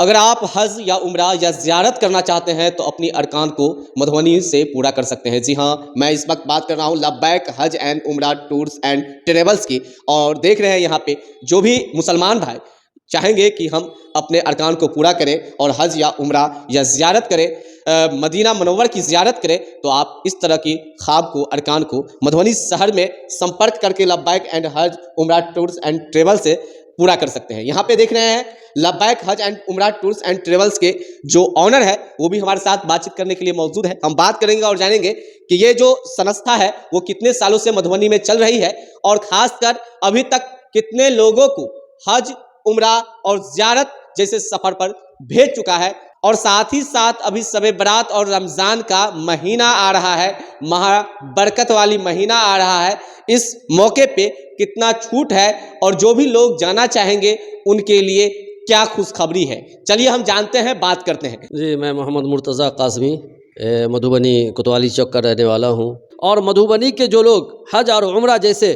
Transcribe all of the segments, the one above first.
اگر آپ حج یا عمرہ یا زیارت کرنا چاہتے ہیں تو اپنی ارکان کو مدھوبنی سے پورا کر سکتے ہیں۔ جی ہاں، میں اس وقت بات کر رہا ہوں لبیک حج اینڈ عمرہ ٹورز اینڈ ٹریولز کی، اور دیکھ رہے ہیں یہاں پہ جو بھی مسلمان بھائی چاہیں گے کہ ہم اپنے ارکان کو پورا کریں اور حج یا عمرہ یا زیارت کریں، مدینہ منور کی زیارت کریں، تو آپ اس طرح کی خواب کو، ارکان کو مدھوبنی شہر میں سمپرک کر کے لبیک اینڈ حج عمرہ ٹورز اینڈ ٹریول سے پورا کر سکتے ہیں۔ یہاں پہ دیکھ رہے ہیں لبیک حج اینڈ عمرہ ٹورز اینڈ ٹریولز کے جو آنر ہے وہ بھی ہمارے ساتھ بات چیت کرنے کے لیے موجود ہے۔ ہم بات کریں گے اور جانیں گے کہ یہ جو سنستھا ہے وہ کتنے سالوں سے مدھوبنی میں چل رہی ہے، اور خاص کر ابھی تک کتنے لوگوں کو حج، عمرہ اور زیارت جیسے سفر پر بھیج چکا ہے، اور ساتھ ہی ساتھ ابھی شب برات اور رمضان کا مہینہ آ رہا ہے، مہا برکت والی مہینہ آ رہا ہے، اس موقع پہ کتنا چھوٹ ہے، اور جو بھی لوگ جانا چاہیں گے ان کے لیے کیا خوشخبری ہے۔ چلیے ہم جانتے ہیں، بات کرتے ہیں۔ جی، میں محمد مرتضیٰ قاسمی مدھوبنی کوتوالی چوک کا رہنے والا ہوں، اور مدھوبنی کے جو لوگ حج اور عمرہ جیسے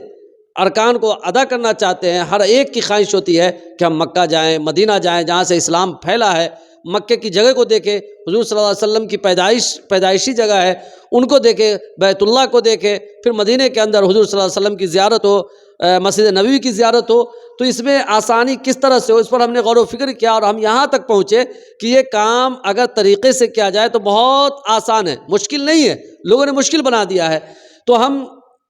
ارکان کو ادا کرنا چاہتے ہیں، ہر ایک کی خواہش ہوتی ہے کہ ہم مکہ جائیں، مدینہ جائیں، جہاں سے اسلام پھیلا ہے، مکے کی جگہ کو دیکھیں، حضور صلی اللہ علیہ وسلم کی پیدائشی جگہ ہے، ان کو دیکھیں، بیت اللہ کو دیکھیں، پھر مدینہ کے اندر حضور صلی اللہ علیہ وسلم کی زیارت ہو، مسجد نبوی کی زیارت ہو، تو اس میں آسانی کس طرح سے ہو، اس پر ہم نے غور و فکر کیا، اور ہم یہاں تک پہنچے کہ یہ کام اگر طریقے سے کیا جائے تو بہت آسان ہے، مشکل نہیں ہے، لوگوں نے مشکل بنا دیا ہے۔ تو ہم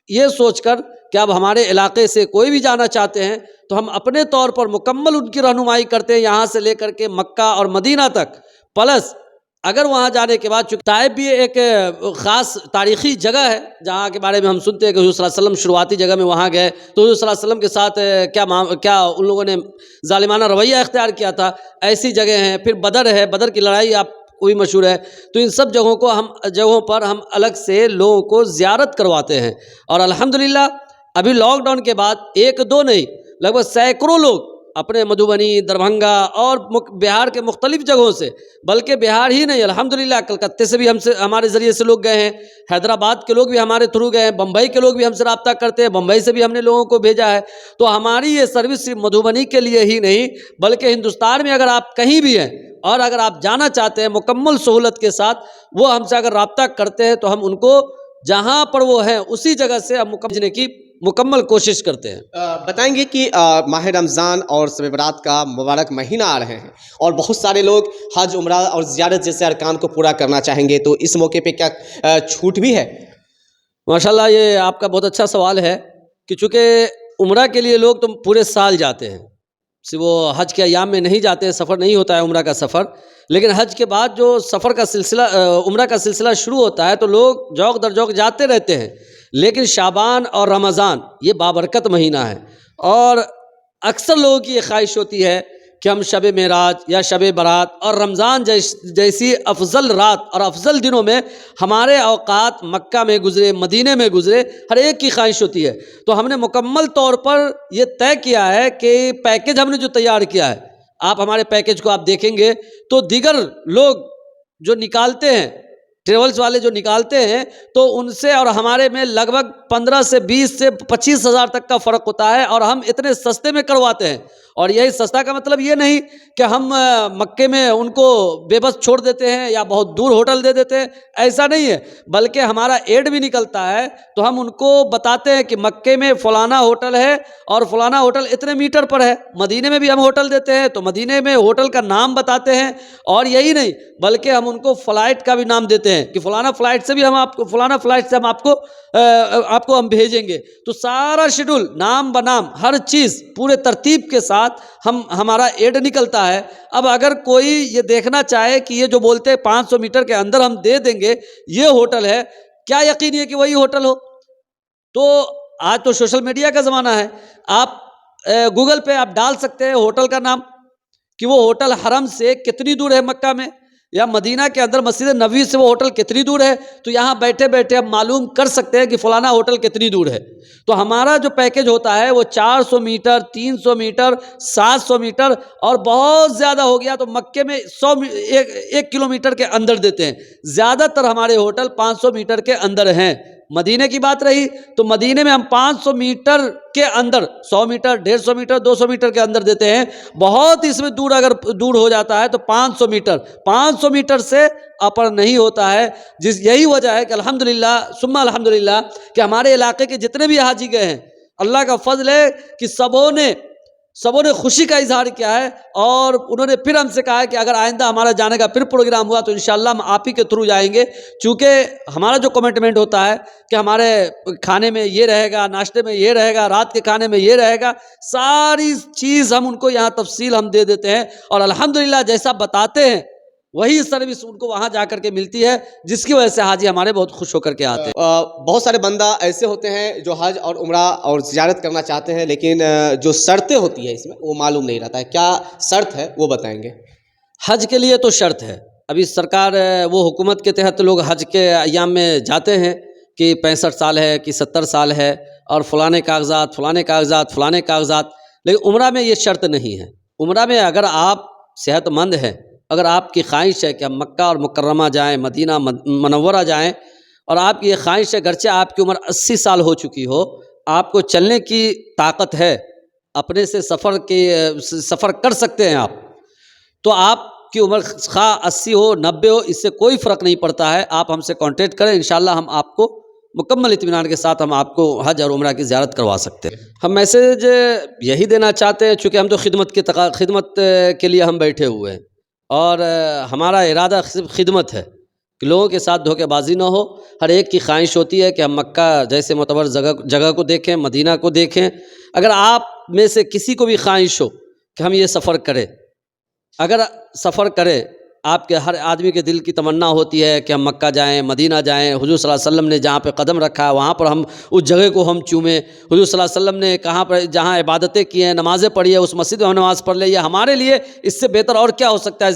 یہ سوچ کر کہ اب ہمارے علاقے سے کوئی بھی جانا چاہتے ہیں تو ہم اپنے طور پر مکمل ان کی رہنمائی کرتے ہیں، یہاں سے لے کر کے مکہ اور مدینہ تک، پلس اگر وہاں جانے کے بعد، چونکہ طائف بھی ایک خاص تاریخی جگہ ہے جہاں کے بارے میں ہم سنتے ہیں کہ حضور صلی اللہ علیہ وسلم شروعاتی جگہ میں وہاں گئے تو حضور صلی اللہ علیہ وسلم کے ساتھ کیا ان لوگوں نے ظالمانہ رویہ اختیار کیا تھا، ایسی جگہ ہیں۔ پھر بدر ہے، بدر کی لڑائی آپ کو بھی مشہور ہے۔ تو ان سب جگہوں پر ہم الگ سے لوگوں کو زیارت کرواتے ہیں، اور الحمدللہ ابھی لاک ڈاؤن کے بعد ایک دو نہیں، لگ بھگ سینکڑوں لوگ اپنے مدھوبنی، دربھنگا اور بہار کے مختلف جگہوں سے، بلکہ بہار ہی نہیں، الحمدللہ کلکتے سے بھی ہمارے ذریعے سے لوگ گئے ہیں، حیدرآباد کے لوگ بھی ہمارے تھرو گئے ہیں، بمبئی کے لوگ بھی ہم سے رابطہ کرتے ہیں، بمبئی سے بھی ہم نے لوگوں کو بھیجا ہے۔ تو ہماری یہ سروس صرف مدھوبنی کے لیے ہی نہیں، بلکہ ہندوستان میں اگر آپ کہیں بھی ہیں اور اگر آپ جانا چاہتے ہیں مکمل سہولت کے ساتھ، وہ ہم سے اگر رابطہ کرتے ہیں تو ہم ان کو جہاں پر وہ ہیں اسی جگہ سے ہم پہنچنے کی مکمل کوشش کرتے ہیں۔ بتائیں گے کہ ماہ رمضان اور شب برات کا مبارک مہینہ آ رہے ہیں، اور بہت سارے لوگ حج، عمرہ اور زیارت جیسے ارکان کو پورا کرنا چاہیں گے، تو اس موقع پہ کیا چھوٹ بھی ہے؟ ماشاءاللہ، یہ آپ کا بہت اچھا سوال ہے کہ چونکہ عمرہ کے لیے لوگ تو پورے سال جاتے ہیں، صرف وہ حج کے ایام میں نہیں جاتے، سفر نہیں ہوتا ہے عمرہ کا سفر، لیکن حج کے بعد جو سفر کا سلسلہ، عمرہ کا سلسلہ شروع ہوتا ہے تو لوگ جوق در جوق جاتے رہتے ہیں۔ لیکن شعبان اور رمضان یہ بابرکت مہینہ ہے، اور اکثر لوگوں کی یہ خواہش ہوتی ہے کہ ہم شب معراج یا شب برات اور رمضان جیسی افضل رات اور افضل دنوں میں ہمارے اوقات مکہ میں گزرے، مدینے میں گزرے، ہر ایک کی خواہش ہوتی ہے۔ تو ہم نے مکمل طور پر یہ طے کیا ہے کہ پیکج ہم نے جو تیار کیا ہے، آپ ہمارے پیکج کو آپ دیکھیں گے تو دیگر لوگ جو نکالتے ہیں، ٹریولز والے جو نکالتے ہیں، تو ان سے اور ہمارے میں لگ بھگ 15 سے 20 سے 25 ہزار تک کا فرق ہوتا ہے، اور ہم اتنے سستے میں کرواتے ہیں۔ اور یہی سستا کا مطلب یہ نہیں کہ ہم مکے میں ان کو بے بس چھوڑ دیتے ہیں یا بہت دور ہوٹل دے دیتے ہیں، ایسا نہیں ہے، بلکہ ہمارا ایڈ بھی نکلتا ہے تو ہم ان کو بتاتے ہیں کہ مکے میں فلانا ہوٹل ہے اور فلانا ہوٹل اتنے میٹر پر ہے، مدینے میں بھی ہم ہوٹل دیتے ہیں تو مدینے میں ہوٹل کا نام بتاتے ہیں، اور یہی نہیں بلکہ ہم ان کو فلائٹ کا بھی نام دیتے ہیں کہ فلانا فلائٹ سے بھی ہم آپ کو، فلانا فلائٹ سے ہم آپ کو ہم بھیجیں گے۔ تو سارا شیڈول نام بنام ہر چیز پورے ترتیب کے ساتھ ہمارا ایڈ نکلتا ہے۔ اب اگر کوئی یہ دیکھنا چاہے کہ یہ جو بولتے ہیں 500 میٹر کے اندر ہم دے دیں گے یہ ہوٹل ہے، کیا یقین ہے کہ وہی ہوٹل ہو؟ تو آج تو سوشل میڈیا کا زمانہ ہے، آپ گوگل پہ آپ ڈال سکتے ہیں ہوٹل کا نام کہ وہ ہوٹل حرم سے کتنی دور ہے مکہ میں، یا مدینہ کے اندر مسجد نبوی سے وہ ہوٹل کتنی دور ہے، تو یہاں بیٹھے بیٹھے ہم معلوم کر سکتے ہیں کہ فلانا ہوٹل کتنی دور ہے۔ تو ہمارا جو پیکج ہوتا ہے وہ 400 میٹر، 300 میٹر، 700 میٹر، اور بہت زیادہ ہو گیا تو مکے میں 1 کلومیٹر کے اندر دیتے ہیں۔ زیادہ تر ہمارے ہوٹل 500 میٹر کے اندر ہیں، مدینے کی بات رہی تو مدینے میں ہم 500 میٹر کے اندر 100 میٹر 150 میٹر 200 میٹر کے اندر دیتے ہیں. بہت اس میں دور اگر دور ہو جاتا ہے تو 500 میٹر سے اپر نہیں ہوتا ہے. یہی وجہ ہے کہ الحمدللہ ثم الحمدللہ کہ ہمارے علاقے کے جتنے بھی حاجی گئے ہیں اللہ کا فضل ہے کہ سبوں نے خوشی کا اظہار کیا ہے اور انہوں نے پھر ہم سے کہا ہے کہ اگر آئندہ ہمارا جانے کا پھر پروگرام ہوا تو انشاءاللہ ہم آپ ہی کے تھرو جائیں گے. چونکہ ہمارا جو کمٹمنٹ ہوتا ہے کہ ہمارے کھانے میں یہ رہے گا, ناشتے میں یہ رہے گا, رات کے کھانے میں یہ رہے گا, ساری چیز ہم ان کو یہاں تفصیل ہم دے دیتے ہیں اور الحمدللہ جیسا بتاتے ہیں وہی سروس ان کو وہاں جا کر کے ملتی ہے, جس کی وجہ سے حاجی ہمارے بہت خوش ہو کر کے آتے ہیں. بہت سارے بندہ ایسے ہوتے ہیں جو حج اور عمرہ اور زیارت کرنا چاہتے ہیں لیکن جو شرطیں ہوتی ہیں اس میں وہ معلوم نہیں رہتا ہے. کیا شرط ہے وہ بتائیں گے؟ حج کے لیے تو شرط ہے. ابھی سرکار وہ حکومت کے تحت لوگ حج کے ایام میں جاتے ہیں کہ 65 سال ہے کہ 70 سال ہے اور فلانے کاغذات, لیکن عمرہ میں یہ شرط نہیں ہے. عمرہ میں اگر آپ صحت مند ہیں, اگر آپ کی خواہش ہے کہ ہم مکہ اور مکرمہ جائیں, مدینہ منورہ جائیں, اور آپ کی یہ خواہش ہے گرچہ آپ کی عمر 80 سال ہو چکی ہو, آپ کو چلنے کی طاقت ہے, اپنے سے سفر کر سکتے ہیں آپ, تو آپ کی عمر خواہ 80 ہو 90 ہو اس سے کوئی فرق نہیں پڑتا ہے. آپ ہم سے کانٹیکٹ کریں, انشاءاللہ ہم آپ کو مکمل اطمینان کے ساتھ ہم آپ کو حج اور عمرہ کی زیارت کروا سکتے ہیں. ہم میسیج یہی دینا چاہتے ہیں چونکہ ہم تو خدمت کے لیے ہم بیٹھے ہوئے ہیں اور ہمارا ارادہ صرف خدمت ہے کہ لوگوں کے ساتھ دھوکے بازی نہ ہو. ہر ایک کی خواہش ہوتی ہے کہ ہم مکہ جیسے معتبر جگہ کو دیکھیں, مدینہ کو دیکھیں. اگر آپ میں سے کسی کو بھی خواہش ہو کہ ہم یہ سفر کریں, اگر سفر کرے, آپ کے ہر آدمی کے دل کی تمنا ہوتی ہے کہ ہم مکہ جائیں, مدینہ جائیں, حضور صلی اللہ علیہ وسلم نے جہاں پہ قدم رکھا ہے وہاں پر ہم اس جگہ کو ہم چومیں, حضور صلی اللہ علیہ وسلم نے کہاں پر جہاں عبادتیں کی ہیں, نمازیں پڑھی ہے, اس مسجد میں ہم نماز پڑھ لیں. یہ ہمارے لیے اس سے بہتر اور کیا ہو سکتا ہے؟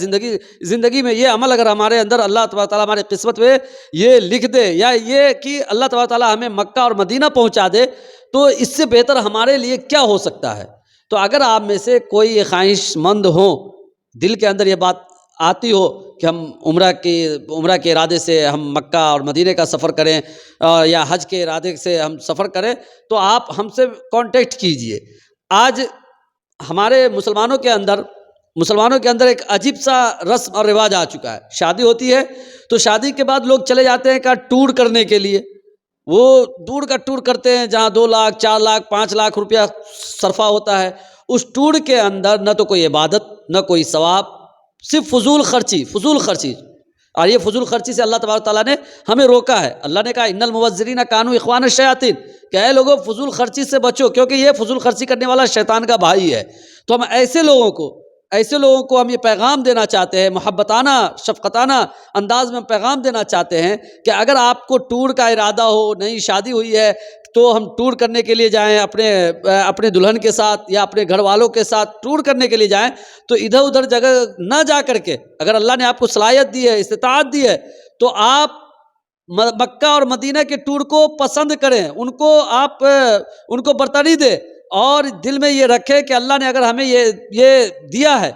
زندگی میں یہ عمل اگر ہمارے اندر اللہ تبارک تعالیٰ ہماری قسمت میں یہ لکھ دے, یا یہ کہ اللہ تبارک تعالیٰ ہمیں مکہ اور مدینہ پہنچا دے, تو اس سے بہتر ہمارے لیے کیا ہو سکتا ہے؟ تو اگر آپ میں سے کوئی خواہش مند ہوں, دل کے اندر یہ بات آتی ہو کہ ہم عمرہ کے ارادے سے ہم مکہ اور مدینے کا سفر کریں یا حج کے ارادے سے ہم سفر کریں, تو آپ ہم سے کانٹیکٹ کیجئے. آج ہمارے مسلمانوں کے اندر ایک عجیب سا رسم اور رواج آ چکا ہے. شادی ہوتی ہے تو شادی کے بعد لوگ چلے جاتے ہیں ٹور کرنے کے لیے. وہ دور کا ٹور کرتے ہیں جہاں 2 لاکھ 4 لاکھ 5 لاکھ روپیہ صرفہ ہوتا ہے. اس ٹور کے اندر نہ تو کوئی عبادت نہ کوئی ثواب, صرف فضول خرچی. اور یہ فضول خرچی سے اللہ تبارک تعالیٰ نے ہمیں روکا ہے. اللہ نے کہا ان المبذرین کانوا اخوان الشیاطین, کہ اے لوگوں فضول خرچی سے بچو کیونکہ یہ فضول خرچی کرنے والا شیطان کا بھائی ہے. تو ہم ایسے لوگوں کو ہم یہ پیغام دینا چاہتے ہیں, محبتانہ شفقتانہ انداز میں ہم پیغام دینا چاہتے ہیں کہ اگر آپ کو ٹور کا ارادہ ہو, نئی شادی ہوئی ہے, تو ہم ٹور کرنے کے لیے جائیں, اپنے دلہن کے ساتھ یا اپنے گھر والوں کے ساتھ ٹور کرنے کے لیے جائیں, تو ادھر ادھر جگہ نہ جا کر کے, اگر اللہ نے آپ کو صلاحیت دی ہے, استطاعت دی ہے, تو آپ مکہ اور مدینہ کے ٹور کو پسند کریں, ان کو برتری دیں, اور دل میں یہ رکھے کہ اللہ نے اگر ہمیں یہ دیا ہے,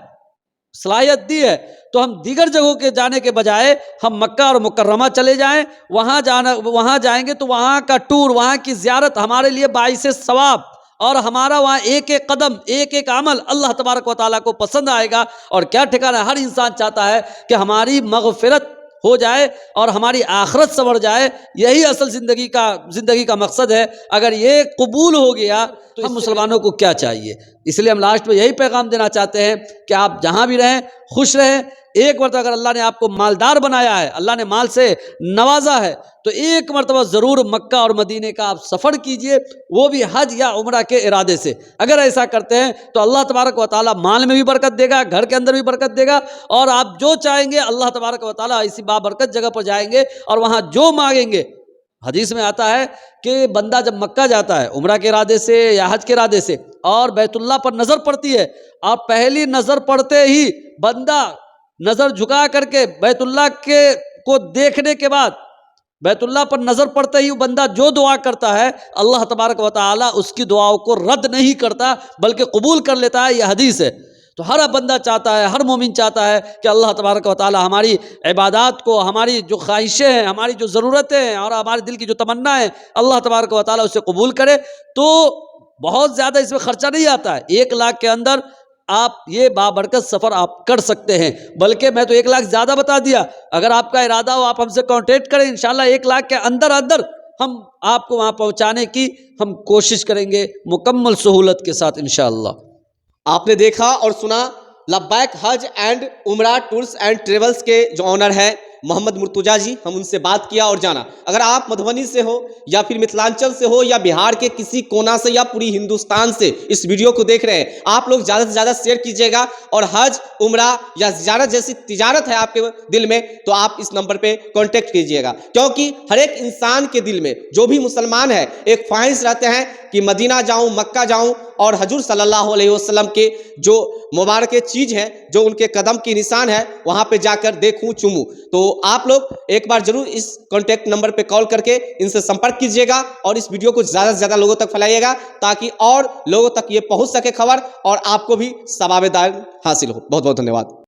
صلاحیت دی ہے, تو ہم دیگر جگہوں کے جانے کے بجائے ہم مکہ اور مکرمہ چلے جائیں. وہاں جائیں گے تو وہاں کا ٹور, وہاں کی زیارت ہمارے لیے باعث ثواب, اور ہمارا وہاں ایک ایک قدم ایک ایک عمل اللہ تبارک و تعالیٰ کو پسند آئے گا. اور کیا ٹھکانا ہے, ہر انسان چاہتا ہے کہ ہماری مغفرت ہو جائے اور ہماری آخرت سنور جائے. یہی اصل زندگی کا مقصد ہے. اگر یہ قبول ہو گیا تو ہم مسلمانوں کو کیا چاہیے؟ اس لیے ہم لاسٹ میں یہی پیغام دینا چاہتے ہیں کہ آپ جہاں بھی رہیں خوش رہیں. ایک مرتبہ اگر اللہ نے آپ کو مالدار بنایا ہے, اللہ نے مال سے نوازا ہے, تو ایک مرتبہ ضرور مکہ اور مدینے کا آپ سفر کیجئے, وہ بھی حج یا عمرہ کے ارادے سے. اگر ایسا کرتے ہیں تو اللہ تبارک و تعالیٰ مال میں بھی برکت دے گا, گھر کے اندر بھی برکت دے گا, اور آپ جو چاہیں گے اللہ تبارک و تعالیٰ اسی بابرکت جگہ پر جائیں گے اور وہاں جو مانگیں گے. حدیث میں آتا ہے کہ بندہ جب مکہ جاتا ہے عمرہ کے ارادے سے یا حج کے ارادے سے, اور بیت اللہ پر نظر پڑتی ہے, اور پہلی نظر پڑتے ہی بندہ نظر جھکا کر کے بیت اللہ کو دیکھنے کے بعد, بیت اللہ پر نظر پڑتے ہی بندہ جو دعا کرتا ہے اللہ تبارک و تعالی اس کی دعاؤں کو رد نہیں کرتا بلکہ قبول کر لیتا ہے. یہ حدیث ہے. تو ہر بندہ چاہتا ہے، ہر مومن چاہتا ہے کہ اللہ تبارک و تعالی ہماری عبادات کو، ہماری جو خواہشیں ہیں، ہماری جو ضرورتیں ہیں اور ہمارے دل کی جو تمنا ہے، اللہ تبارک و تعالی اسے قبول کرے۔ تو بہت زیادہ اس میں خرچہ نہیں آتا ہے، 1 لاکھ کے اندر آپ یہ بابرکت سفر آپ کر سکتے ہیں۔ بلکہ میں تو 1 لاکھ زیادہ بتا دیا، اگر آپ کا ارادہ ہو آپ ہم سے کانٹیکٹ کریں، انشاءاللہ 1 لاکھ کے اندر ہم آپ کو وہاں پہنچانے کی ہم کوشش کریں گے مکمل سہولت کے ساتھ انشاءاللہ۔ آپ نے دیکھا اور سنا لبیک حج اینڈ عمرہ ٹورز اینڈ ٹریولز کے جو آنر ہیں محمد مرتجیٰ جی، ہم ان سے بات کیا اور جانا۔ اگر آپ مدھوبنی سے ہو یا پھر متھلانچل سے ہو یا بہار کے کسی کونا سے یا پوری ہندوستان سے اس ویڈیو کو دیکھ رہے ہیں، آپ لوگ زیادہ سے زیادہ شیئر کیجئے گا، اور حج، عمرہ یا زیارت جیسی تجارت ہے آپ کے دل میں تو آپ اس نمبر پہ کانٹیکٹ کیجئے گا، کیونکہ ہر ایک انسان کے دل میں، جو بھی مسلمان ہے، ایک خواہش رہتے ہیں کہ مدینہ جاؤں، مکہ جاؤں اور حضور صلی اللہ علیہ وسلم کے جو مبارک چیز ہے، جو ان کے قدم کی نشان ہے، وہاں پہ جا کر دیکھوں، چوموں۔ تو آپ لوگ ایک بار ضرور اس کانٹیکٹ نمبر پہ کال کر کے ان سے سمپرک کیجئے گا، اور اس ویڈیو کو زیادہ سے زیادہ لوگوں تک پھیلائیے گا تاکہ اور لوگوں تک یہ پہنچ سکے خبر، اور آپ کو بھی ثواب دار حاصل ہو۔ بہت بہت دھنیواد۔